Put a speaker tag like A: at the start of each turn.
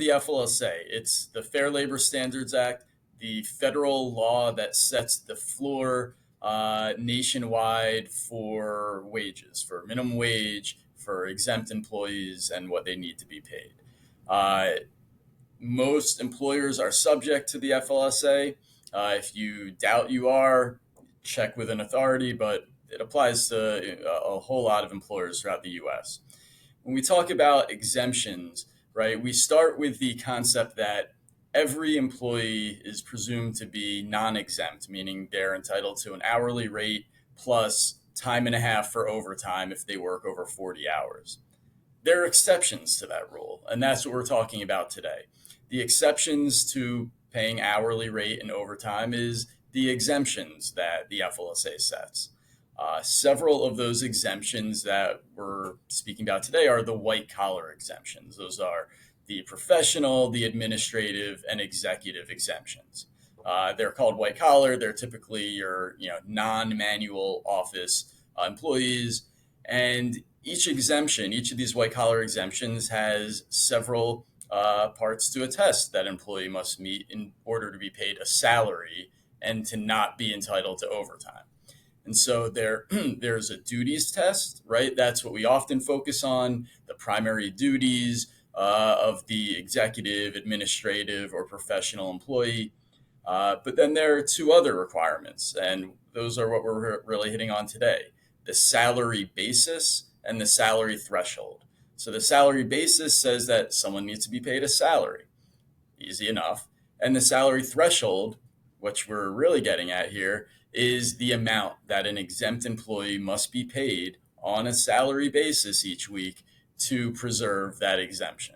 A: The FLSA, it's the Fair Labor Standards Act, the federal law that sets the floor nationwide for wages, for minimum wage, for exempt employees, and what they need to be paid. Uh, Most employers are subject to the FLSA. If you doubt you are, check with an authority, but it applies to a whole lot of employers throughout the US. When we talk about exemptions, right, we start with the concept that every employee is presumed to be non exempt, meaning they're entitled to an hourly rate plus time and a half for overtime if they work over 40 hours. There are exceptions to that rule, and that's what we're talking about today. The exceptions to paying hourly rate and overtime is the exemptions that the FLSA sets. Several of those exemptions that we're speaking about today are the white collar exemptions. Those are the professional, the administrative, and executive exemptions. They're called white collar. They're typically your non-manual office employees, and each of these white collar exemptions has several parts to a test that employee must meet in order to be paid a salary and to not be entitled to overtime. And so there's a duties test, right? That's what we often focus on, the primary duties of the executive, administrative, or professional employee. But then there are two other requirements, and those are what we're really hitting on today: the salary basis and the salary threshold. So the salary basis says that someone needs to be paid a salary. Easy enough. And the salary threshold, which we're really getting at here, is the amount that an exempt employee must be paid on a salary basis each week to preserve that exemption.